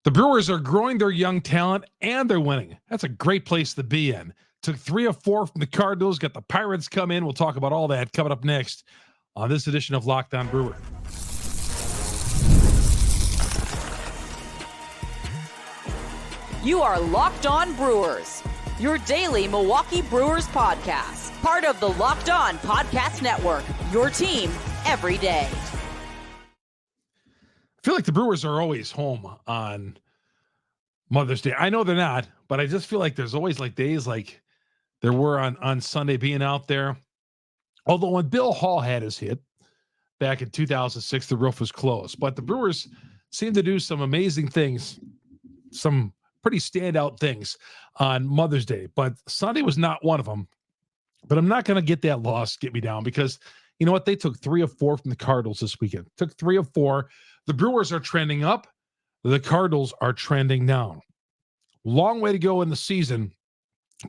The Brewers are growing their young talent and they're winning. That's a great place to be in. Took 3 of 4 from the Cardinals, got the Pirates come in. We'll talk about all that coming up next on this edition of Locked On Brewer. You are Locked On Brewers, your daily Milwaukee Brewers podcast. Part of the Locked On Podcast Network, your team every day. I feel like the Brewers are always home on Mother's Day. I know they're not, but I just feel like there's always like days like there were on Sunday being out there. Although when Bill Hall had his hit back in 2006, the roof was closed. But the Brewers seem to do some amazing things, some pretty standout things on Mother's Day. But Sunday was not one of them. But I'm not going to get that loss get me down because you know what? They took 3 of 4 from the Cardinals this weekend. Took 3 of 4. The Brewers are trending up. The Cardinals are trending down. Long way to go in the season,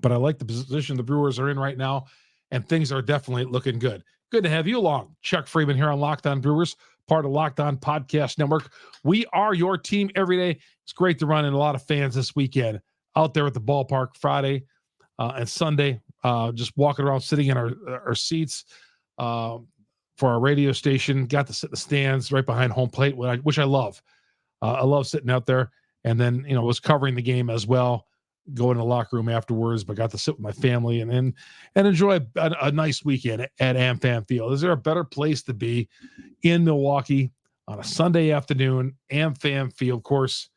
but I like the position the Brewers are in right now, and things are definitely looking good. Good to have you along. Chuck Freeman here on Locked On Brewers, part of Locked On Podcast Network. We are your team every day. It's great to run in a lot of fans this weekend out there at the ballpark Friday and Sunday, just walking around, sitting in our seats for our radio station. Got to sit in the stands right behind home plate, which I love. I love sitting out there, and then was covering the game as well. Go in the locker room afterwards, but got to sit with my family and enjoy a nice weekend at AmFam Field. Is there a better place to be in Milwaukee on a Sunday afternoon? AmFam Field, of course.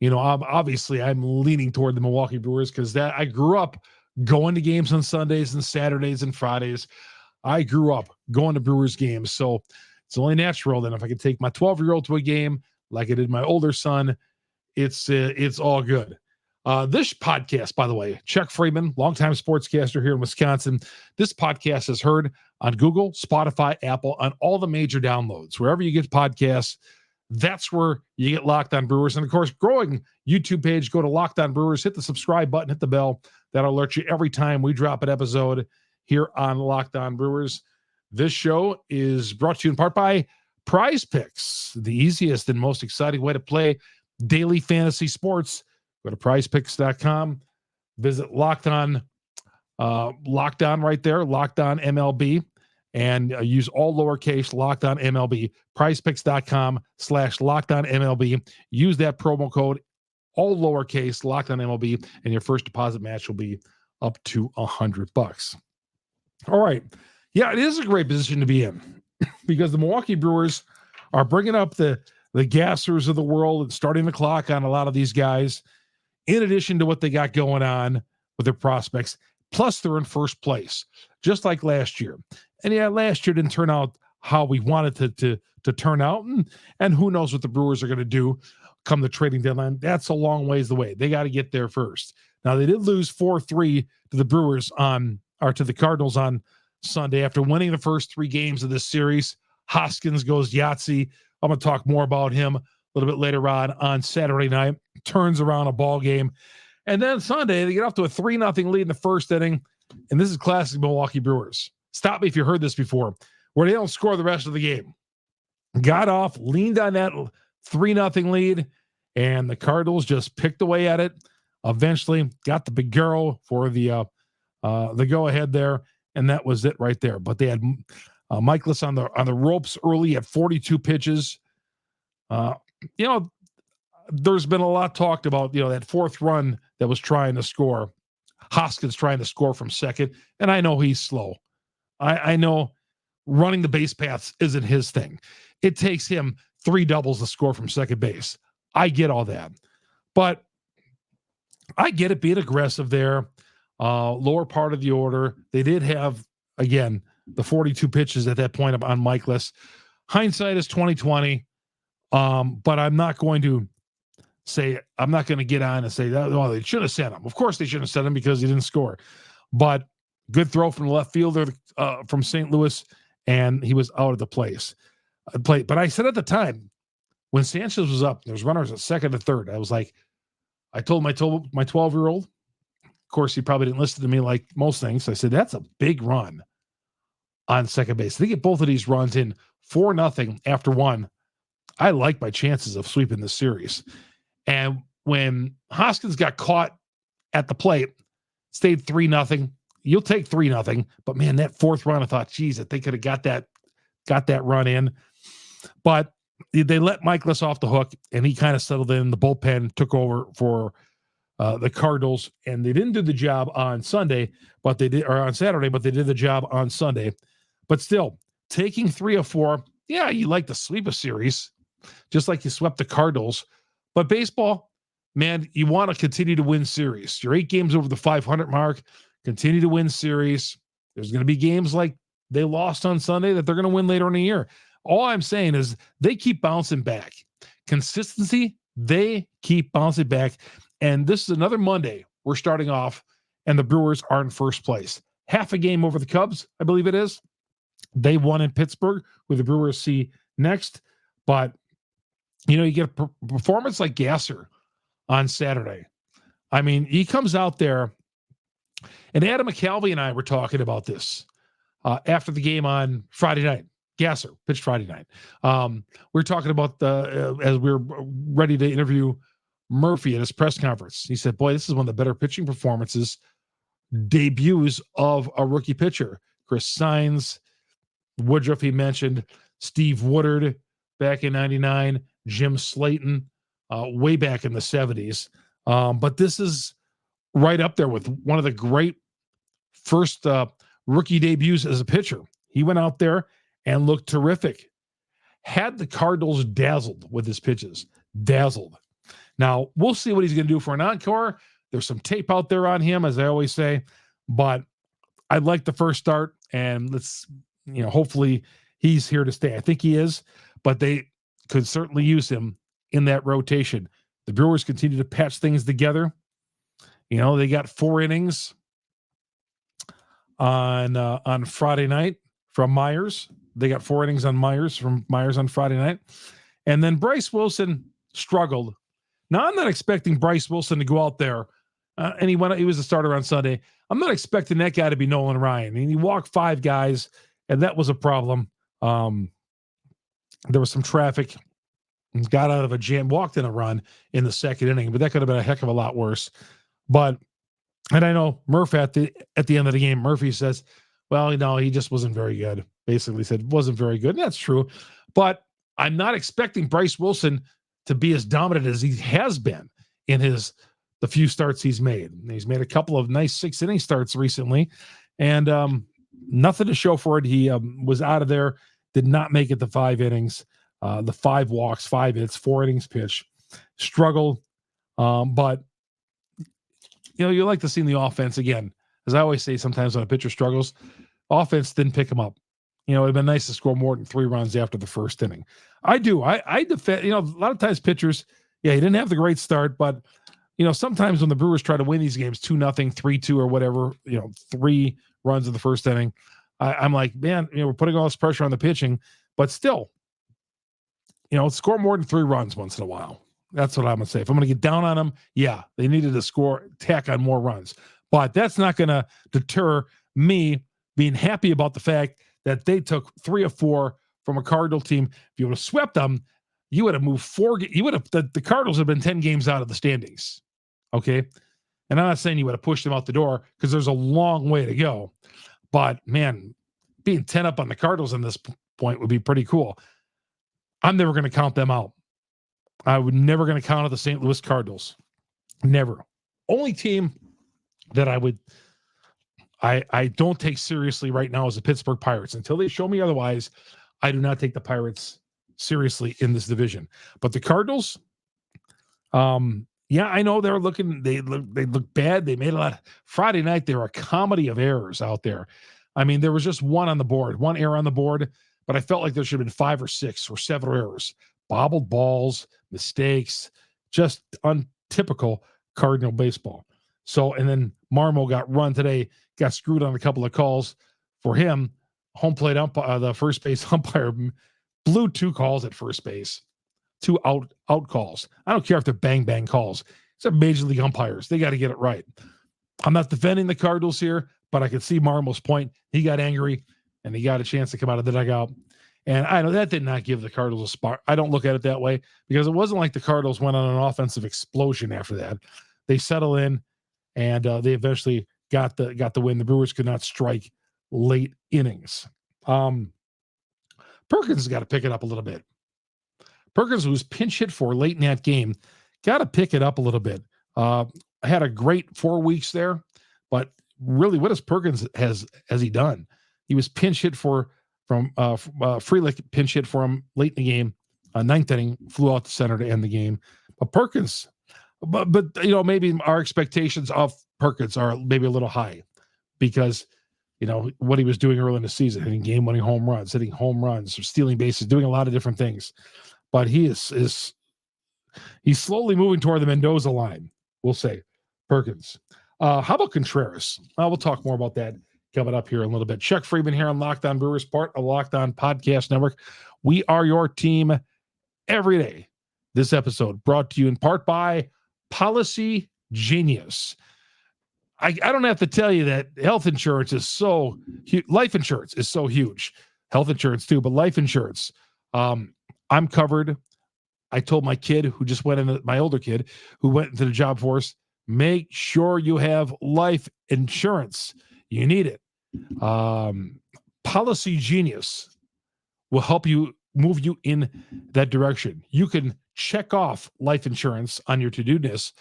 Obviously I'm leaning toward the Milwaukee Brewers because that I grew up going to games on Sundays and Saturdays and Fridays. I grew up going to Brewers games, so it's only natural that if I could take my 12-year-old to a game like I did my older son, it's all good. This podcast, by the way, Chuck Freeman, longtime sportscaster here in Wisconsin. This podcast is heard on Google, Spotify, Apple, on all the major downloads. Wherever you get podcasts, that's where you get Locked On Brewers. And, of course, growing YouTube page, go to Locked On Brewers, hit the subscribe button, hit the bell. That'll alert you every time we drop an episode here on Locked On Brewers. This show is brought to you in part by PrizePicks, the easiest and most exciting way to play daily fantasy sports. Go to PrizePicks.com, visit Locked On right there, Locked On MLB, and use all lowercase Locked On MLB. PrizePicks.com/Locked On MLB. Use that promo code, all lowercase Locked On MLB, and your first deposit match will be up to $100. All right. Yeah, it is a great position to be in because the Milwaukee Brewers are bringing up the gassers of the world and starting the clock on a lot of these guys, in addition to what they got going on with their prospects. Plus, they're in first place, just like last year. And yeah, last year didn't turn out how we wanted to turn out. And who knows what the Brewers are going to do come the trading deadline. That's a long ways away. They got to get there first. Now, they did lose 4-3 to the Brewers to the Cardinals on Sunday after winning the first 3 games of this series. Hoskins goes Yahtzee. I'm going to talk more about him a little bit later on Saturday night. Turns around a ball game. And then Sunday, they get off to a 3-0 lead in the first inning. And this is classic Milwaukee Brewers. Stop me if you heard this before, where they don't score the rest of the game. Got off, leaned on that 3-0 lead, and the Cardinals just picked away at it. Eventually got the big girl for the go-ahead there, and that was it right there. But they had Michaelis on the ropes early at 42 pitches. There's been a lot talked about, that fourth run that was trying to score. Hoskins trying to score from second, and I know he's slow. I know running the base paths isn't his thing. It takes him 3 doubles to score from second base. I get all that. But I get it being aggressive there. Lower part of the order. They did have, again, the 42 pitches at that point on Michaelis. Hindsight is 2020. But I'm not going to get on and say that, oh, they should have sent him. Of course they shouldn't have sent him because he didn't score. But good throw from the left fielder from St. Louis, and he was out of the plate. But I said at the time, when Sanchez was up, there was runners at second and third. I was like, I told my 12-year-old, of course, he probably didn't listen to me like most things. I said, that's a big run on second base. They get both of these runs in 4-0 after one. I like my chances of sweeping this series. And when Hoskins got caught at the plate, stayed 3-0. You'll take 3-0. But man, that fourth run, I thought, geez, if they could have got that run in. But they let Michaelis off the hook, and he kind of settled in. The bullpen took over for the Cardinals, and they didn't do the job on Sunday, but they did, or on Saturday, but they did the job on Sunday. But still, taking 3 of 4, yeah, you like to sweep a series, just like you swept the Cardinals. But baseball, man, you want to continue to win series. You're 8 games over the 500 mark. Continue to win series. There's going to be games like they lost on Sunday that they're going to win later in the year. All I'm saying is they keep bouncing back. Consistency, they keep bouncing back. And this is another Monday we're starting off, and the Brewers are in first place. Half a game over the Cubs, I believe it is. They won in Pittsburgh, who the Brewers see next. But, you get a performance like Gasser on Saturday. I mean, he comes out there, and Adam McCalvey and I were talking about this after the game on Friday night. Gasser pitched Friday night. We were talking about as we were ready to interview Murphy at his press conference. He said, boy, this is one of the better pitching performances, debuts of a rookie pitcher. Chris Saenz, Woodruff, he mentioned, Steve Woodard back in 99, Jim Slayton way back in the 70s. But this is right up there with one of the great first rookie debuts as a pitcher. He went out there and looked terrific. Had the Cardinals dazzled with his pitches. Dazzled. Now, we'll see what he's going to do for an encore. There's some tape out there on him, as I always say. But I like the first start, and let's, hopefully he's here to stay. I think he is, but they could certainly use him in that rotation. The Brewers continue to patch things together. They got 4 innings on Friday night from Myers. They got 4 innings on Myers on Friday night. And then Bryse Wilson struggled. Now, I'm not expecting Bryse Wilson to go out there, and he was a starter on Sunday. I'm not expecting that guy to be Nolan Ryan. He walked 5 guys, and that was a problem. There was some traffic. Got out of a jam, walked in a run in the second inning, but that could have been a heck of a lot worse. And I know Murph at the end of the game, Murphy says, well, he just wasn't very good. Basically said wasn't very good. And that's true. But I'm not expecting Bryse Wilson to be as dominant as he has been in the few starts he's made. He's made a couple of nice 6-inning starts recently, and nothing to show for it. He was out of there, did not make it the 5 innings, the 5 walks, 5 hits, 4 innings pitch, struggled. But you like to see the offense again. As I always say, sometimes when a pitcher struggles, offense didn't pick him up. It would have been nice to score more than 3 runs after the first inning. I do. I defend, a lot of times pitchers, he didn't have the great start, but, sometimes when the Brewers try to win these games 2-0, 3-2 or whatever, 3 runs in the first inning, I'm like, man, we're putting all this pressure on the pitching, but still, score more than 3 runs once in a while. That's what I'm going to say. If I'm going to get down on them, they needed to tack on more runs. But that's not going to deter me being happy about the fact that they took 3 of 4 from a Cardinal team. If you would have swept them, you would have moved 4. The Cardinals have been 10 games out of the standings. Okay. And I'm not saying you would have pushed them out the door, because there's a long way to go. But man, being 10 up on the Cardinals in this point would be pretty cool. I'm never going to count them out. I would never going to count out the St. Louis Cardinals. Never. Only team that I don't take seriously right now is the Pittsburgh Pirates. Until they show me otherwise, I do not take the Pirates seriously in this division. But the Cardinals, I know they look bad. They made a lot. Friday night, they were a comedy of errors out there. I mean, there was just one error on the board, but I felt like there should have been 5 or 6 or 7 errors. Bobbled balls, mistakes, just untypical Cardinal baseball. So, and then Marmo got run today, got screwed on a couple of calls for him. Home plate umpire, the first base umpire blew 2 calls at first base, 2 out calls. I don't care if they're bang calls. It's a major league umpires. They got to get it right. I'm not defending the Cardinals here, but I could see Marmo's point. He got angry, and he got a chance to come out of the dugout. And I know that did not give the Cardinals a spark. I don't look at it that way because it wasn't like the Cardinals went on an offensive explosion after that. They settle in and they eventually got the win. The Brewers could not strike late innings. Perkins has got to pick it up a little bit. Perkins was pinch hit for late in that game. Got to pick it up a little bit. Had a great 4 weeks there, but really, what has Perkins has he done? He was pinch hit from Frelick pinch hit for him late in the game. Ninth inning, flew out to center to end the game. But Perkins, but maybe our expectations of Perkins are maybe a little high because what he was doing early in the season, hitting game-winning home runs, or stealing bases, doing a lot of different things. But he's slowly moving toward the Mendoza line, we'll say, Perkins. How about Contreras? We'll talk more about that coming up here in a little bit. Chuck Freeman here on Locked On Brewers, part of Locked On Podcast Network. We are your team every day. This episode brought to you in part by Policygenius. I don't have to tell you that health insurance is so huge. Life insurance is so huge. Health insurance too, but life insurance. I'm covered. I told my kid who just went into my older kid who went into the job force, make sure you have life insurance. You need it. Policygenius will help you move you in that direction. You can check off life insurance on your to-do list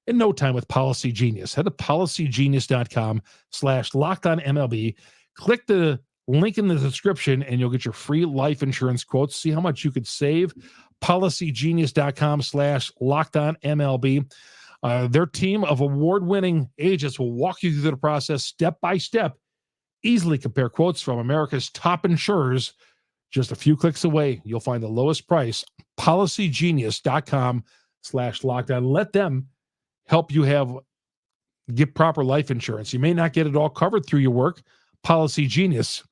in no time with Policygenius. Head to policygenius.com/LockedOnMLB. Click the link in the description and you'll get your free life insurance quotes. See how much you could save. Policygenius.com/LockedOnMLB. Their team of award-winning agents will walk you through the process step by step. Easily compare quotes from America's top insurers. Just a few clicks away, you'll find the lowest price. Policygenius.com/LockedOn. Let them help you get proper life insurance. You may not get it all covered through your work. Policygenius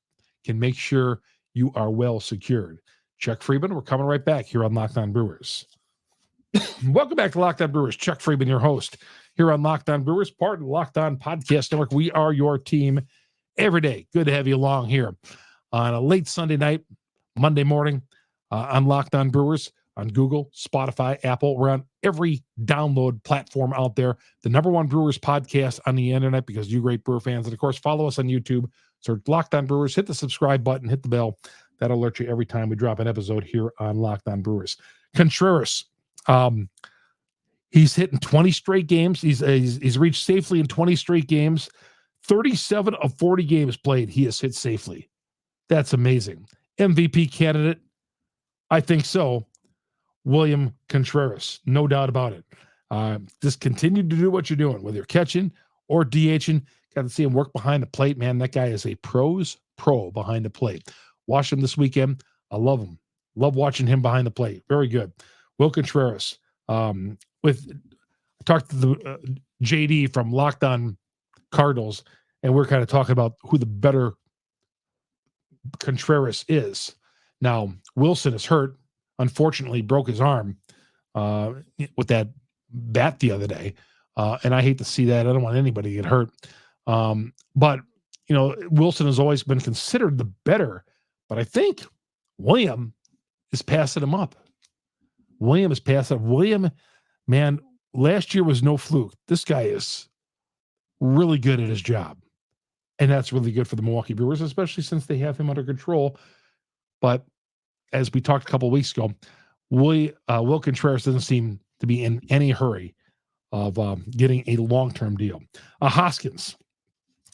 can make sure you are well secured. Chuck Freeman, we're coming right back here on Locked On Brewers. Welcome back to Locked On Brewers. Chuck Freeman, your host here on Locked On Brewers, part of the Locked On Podcast Network. We are your team every day. Good to have you along here on a late Sunday night, Monday morning on Locked On Brewers. On Google, Spotify, Apple. We're on every download platform out there. The #1 Brewers podcast on the internet because you great Brewer fans. And, of course, follow us on YouTube. Search Locked On Brewers. Hit the subscribe button. Hit the bell. That'll alert you every time we drop an episode here on Locked On Brewers. Contreras, he's hit in 20 straight games. He's reached safely in 20 straight games. 37 of 40 games played, he has hit safely. That's amazing. MVP candidate? I think so. William Contreras, no doubt about it. Just continue to do what you're doing, whether you're catching or DHing. Got to see him work behind the plate, man. That guy is a pro behind the plate. Watch him this weekend. I love him. Love watching him behind the plate. Very good. Will Contreras. I talked to the JD from Locked On Cardinals, and we're kind of talking about who the better Contreras is. Now, Wilson is hurt. Unfortunately, broke his arm with that bat the other day. And I hate to see that. I don't want anybody to get hurt. But, Wilson has always been considered the better. But I think William is passing him up. William, man, last year was no fluke. This guy is really good at his job. And that's really good for the Milwaukee Brewers, especially since they have him under control. But as we talked a couple of weeks ago, Will Contreras doesn't seem to be in any hurry of getting a long-term deal. Hoskins,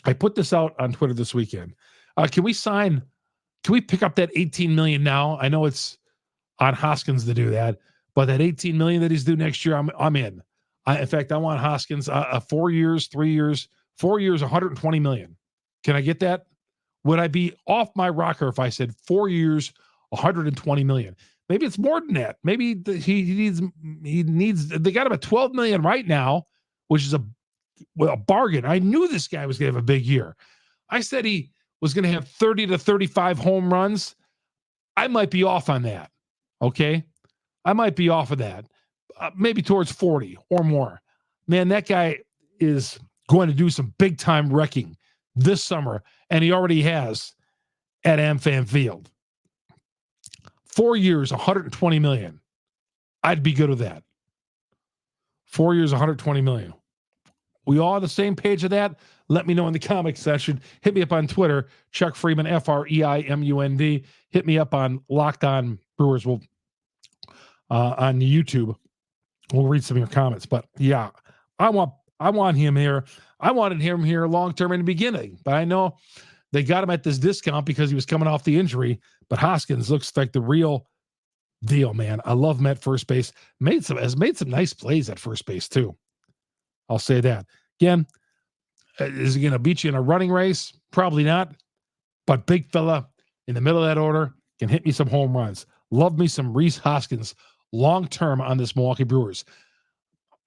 I put this out on Twitter this weekend. Can we pick up that $18 million now? I know it's on Hoskins to do that, but that $18 million that he's due next year, I'm in. In fact, I want Hoskins 4 years, 3 years, 4 years, $120 million. Can I get that? Would I be off my rocker if I said 4 years, $120 million? Maybe it's more than that. Maybe he needs. They got him at $12 million right now, which is a bargain. I knew this guy was going to have a big year. I said he was going to have 30 to 35 home runs. I might be off on that. Okay, I might be off of that. Maybe towards 40 or more. Man, that guy is going to do some big time wrecking this summer, and he already has. at AmFam Field. 4 years, $120 million. I'd be good with that. 4 years, $120 million. We all on the same page of that? Let me know in the comment section. Hit me up on Twitter, Chuck Freeman, FREIMUND. Hit me up on Locked On Brewers. We'll on YouTube. We'll read some of your comments. But yeah, I want him here. I wanted him here long term in the beginning, but I know they got him at this discount because he was coming off the injury. But Hoskins looks like the real deal, man. I love him at first base. Has made some nice plays at first base too. I'll say that. Again, is he going to beat you in a running race? Probably not. But big fella in the middle of that order can hit me some home runs. Love me some Rhys Hoskins long term on this Milwaukee Brewers.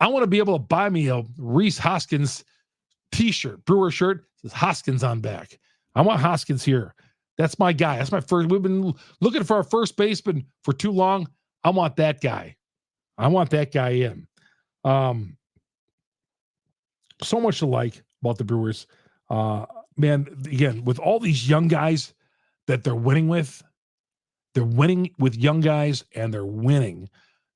I want to be able to buy me a Rhys Hoskins t-shirt, Brewer shirt, says Hoskins on back. I want Hoskins here. That's my guy. That's my first. We've been looking for our first baseman for too long. I want that guy. I want that guy in. So much to like about the Brewers. Man, again, with all these young guys that they're winning with young guys and they're winning.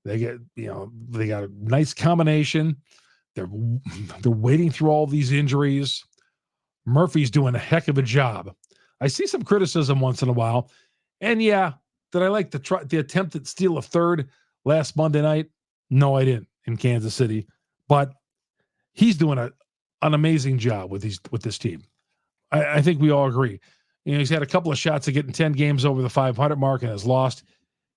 They got a nice combination. They're waiting through all these injuries. Murphy's doing a heck of a job. I see some criticism once in a while. And yeah, did I like the attempt at steal a third last Monday night? No, I didn't in Kansas City. But he's doing an amazing job with this team. I think we all agree. He's had a couple of shots of getting 10 games over the 500 mark and has lost.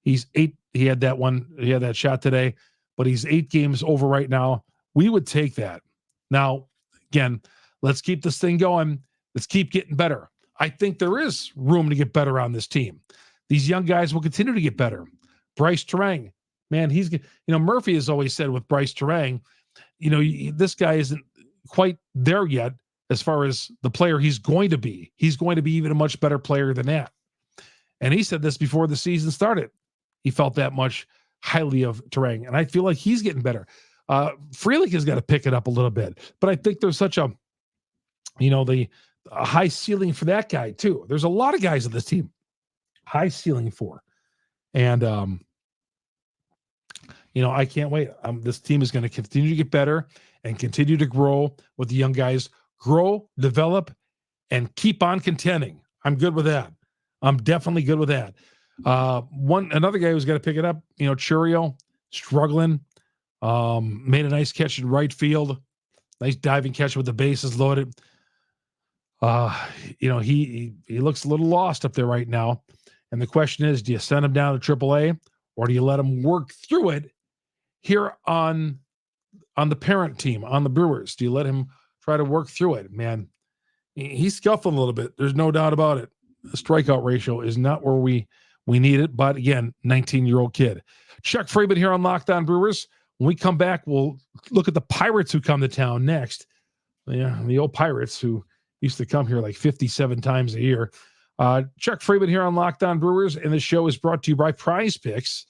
He's 8. He had that shot today, but he's 8 games over right now. We would take that. Now, again, let's keep this thing going. Let's keep getting better. I think there is room to get better on this team. These young guys will continue to get better. Bryce Terang, man, Murphy has always said with Bryce Terang, this guy isn't quite there yet as far as the player he's going to be. He's going to be even a much better player than that. And he said this before the season started. He felt that much highly of Terang. And I feel like he's getting better. Frelick has got to pick it up a little bit. But I think there's such a high ceiling for that guy too. There's a lot of guys on this team. High ceiling for. And, I can't wait. This team is going to continue to get better and continue to grow with the young guys. Grow, develop, and keep on contending. I'm good with that. I'm definitely good with that. Another guy who's got to pick it up, Churio, struggling. Made a nice catch in right field. Nice diving catch with the bases loaded. He looks a little lost up there right now. And the question is, do you send him down to AAA or do you let him work through it here on the parent team, on the Brewers? Do you let him try to work through it? Man, he's scuffling a little bit. There's no doubt about it. The strikeout ratio is not where we need it. But again, 19-year-old kid. Chuck Freeman here on Locked On Brewers. When we come back, we'll look at the Pirates who come to town next. Yeah, the old Pirates who used to come here like 57 times a year. Chuck Freeman here on Locked On Brewers, and this show is brought to you by PrizePicks.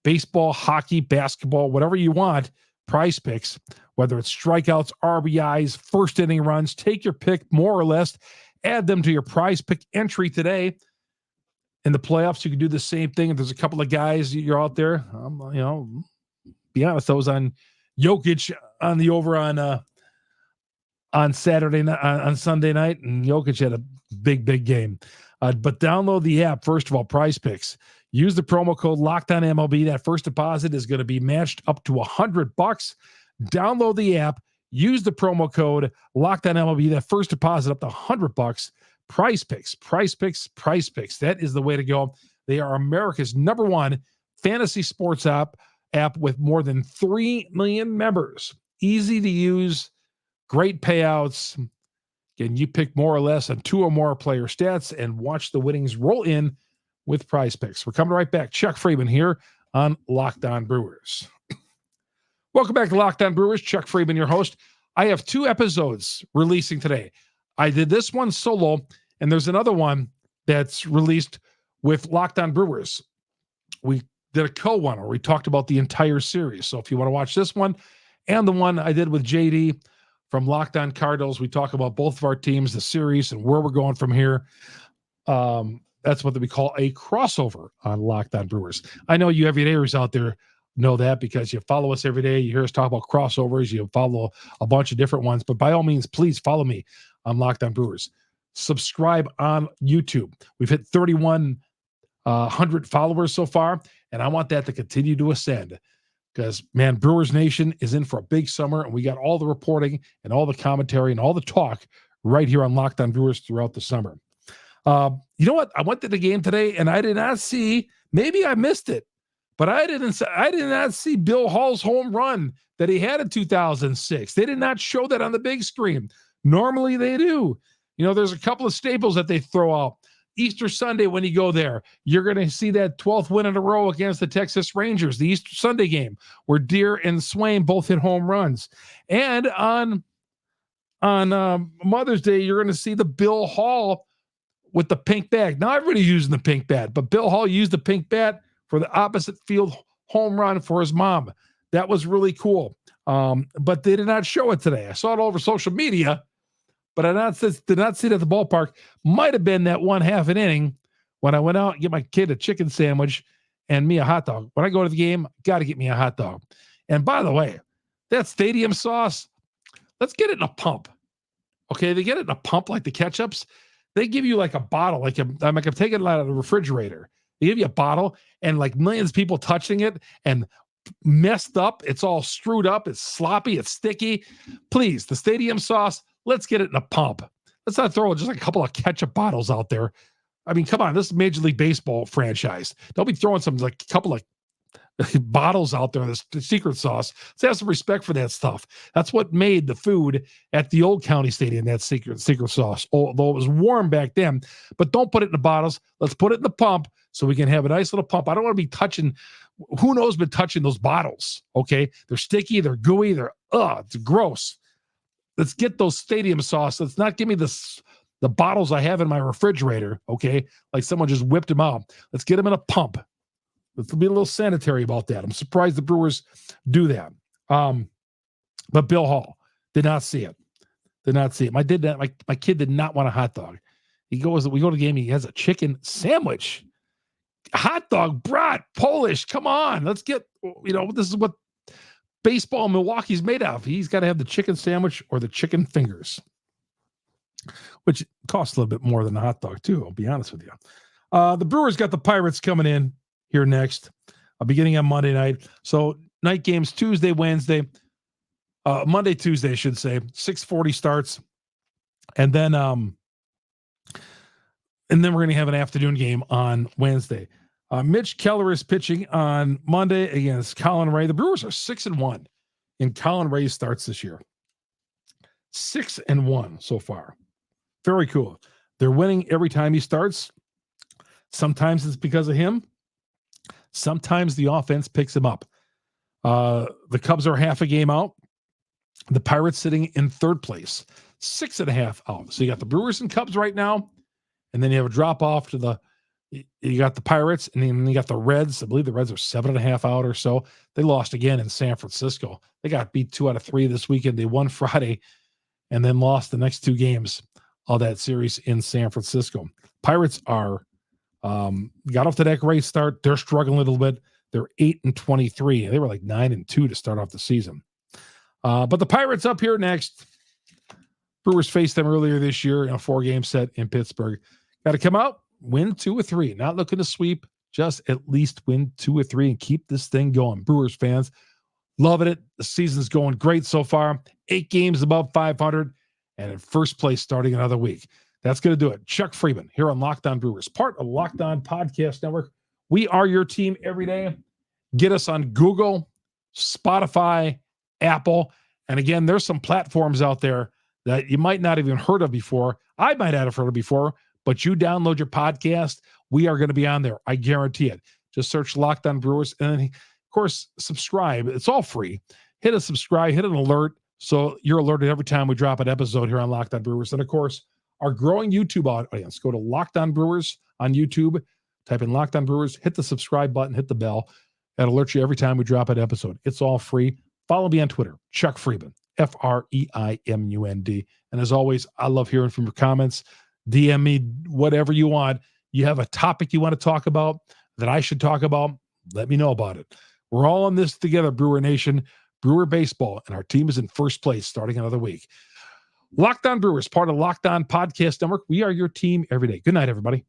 Baseball, hockey, basketball, whatever you want, PrizePicks. Whether it's strikeouts, RBIs, first inning runs, take your pick, more or less. Add them to your PrizePick entry today. In the playoffs, you can do the same thing. If there's a couple of guys you're out there, be honest, I was on Jokic on the over on Saturday night, on Sunday night, and Jokic had a big game. But download the app, first of all, PrizePicks. Use the promo code LOCKEDONMLB. That first deposit is going to be matched up to $100. Download the app. Use the promo code LOCKEDONMLB. That first deposit up to $100. PrizePicks. That is the way to go. They are America's #1 fantasy sports app with more than 3 million members. Easy to use, great payouts. Again, you pick more or less on 2 or more player stats and watch the winnings roll in with PrizePicks. We're coming right back. Chuck Freeman here on Locked On Brewers. Welcome back to Locked On Brewers. Chuck Freeman, your host. I have 2 episodes releasing today. I did this one solo, and there's another one that's released with Locked On Brewers. We did a co-one where we talked about the entire series. So if you want to watch this one and the one I did with JD from Locked On Cardinals, we talk about both of our teams, the series, and where we're going from here. That's what we call a crossover on Locked On Brewers. I know you everydayers out there know that because you follow us every day. You hear us talk about crossovers. You follow a bunch of different ones. But by all means, please follow me on Locked On Brewers. Subscribe on YouTube. We've hit 3,100 followers so far, and I want that to continue to ascend because, man, Brewers Nation is in for a big summer, and we got all the reporting and all the commentary and all the talk right here on Locked On Brewers throughout the summer. You know what? I went to the game today, and I did not see. Maybe I missed it, but I did not see Bill Hall's home run that he had in 2006. They did not show that on the big screen. Normally they do. You know, there's a couple of staples that they throw out. Easter Sunday, when you go there, you're going to see that 12th win in a row against the Texas Rangers, the Easter Sunday game, where Deere and Swain both hit home runs. And on Mother's Day, you're going to see the Bill Hall with the pink bag. Now everybody's using the pink bat, but Bill Hall used the pink bat for the opposite field home run for his mom. That was really cool. But they did not show it today. I saw it all over social media, but I did not see it at the ballpark. Might have been that one half an inning when I went out and get my kid a chicken sandwich and me a hot dog. When I go to the game, got to get me a hot dog. And by the way, that stadium sauce, let's get it in a pump. Okay, they get it in a pump like the ketchups. They give you like a bottle, like I'm taking it out of the refrigerator. They give you a bottle and like millions of people touching it and messed up. It's all screwed up. It's sloppy. It's sticky. Please, the stadium sauce, let's get it in a pump. Let's not throw just like a couple of ketchup bottles out there. I mean, come on, this is Major League Baseball franchise. Don't be throwing some like a couple of bottles out there, the secret sauce. Let's have some respect for that stuff. That's what made the food at the old county stadium, that secret sauce, although it was warm back then. But don't put it in the bottles. Let's put it in the pump so we can have a nice little pump. I don't want to be touching, who knows, but touching those bottles, okay? They're sticky, they're gooey, it's gross. Let's get those stadium sauce. Let's not give me the bottles I have in my refrigerator, okay? Like someone just whipped them out. Let's get them in a pump. Let's be a little sanitary about that. I'm surprised the Brewers do that. But Bill Hall did not see it. My kid did not want a hot dog. We go to the game. He has a chicken sandwich, hot dog, brat, Polish. Come on, let's get. This is what baseball in Milwaukee's made of. He's got to have the chicken sandwich or the chicken fingers, which costs a little bit more than the hot dog too. I'll be honest with you. The Brewers got the Pirates coming in here next, beginning on Monday night. So night games Tuesday, Wednesday, Monday, Tuesday, I should say. 6:40 starts, and then we're going to have an afternoon game on Wednesday. Mitch Keller is pitching on Monday against Colin Ray. The Brewers are 6-1 in Colin Ray's starts this year. 6-1 so far. Very cool. They're winning every time he starts. Sometimes it's because of him. Sometimes the offense picks him up. The Cubs are half a game out. The Pirates sitting in third place, 6.5 out. So you got the Brewers and Cubs right now, and then you have a drop off to you got the Pirates, and then you got the Reds. I believe the Reds are 7.5 out or so. They lost again in San Francisco. They got beat 2 out of 3 this weekend. They won Friday and then lost the next 2 games of that series in San Francisco. Pirates are got off to that great start. They're struggling a little bit. They're 8-23. They were like 9-2 to start off the season. But the Pirates up here next. Brewers faced them earlier this year in a 4-game set in Pittsburgh. Got to come out, win 2 or 3. Not looking to sweep, just at least win 2 or 3 and keep this thing going. Brewers fans, loving it. The season's going great so far. 8 games above 500 and in first place starting another week. That's going to do it. Chuck Freeman here on Locked On Brewers, part of Locked On Podcast Network. We are your team every day. Get us on Google, Spotify, Apple. And again, there's some platforms out there that you might not even heard of before. I might not have heard of before, but you download your podcast. We are going to be on there. I guarantee it. Just search Locked On Brewers. And then, of course, subscribe. It's all free. Hit a subscribe, hit an alert, so you're alerted every time we drop an episode here on Locked On Brewers. And, of course, our growing YouTube audience. Go to Locked On Brewers on YouTube. Type in Locked On Brewers. Hit the subscribe button. Hit the bell. It'll alert you every time we drop an episode. It's all free. Follow me on Twitter, Chuck Freeman, Freimund. And as always, I love hearing from your comments. DM me whatever you want. You have a topic you want to talk about that I should talk about, let me know about it. We're all on this together, Brewer Nation, Brewer Baseball, and our team is in first place starting another week. Locked On Brewers, part of Locked On Podcast Network. We are your team every day. Good night, everybody.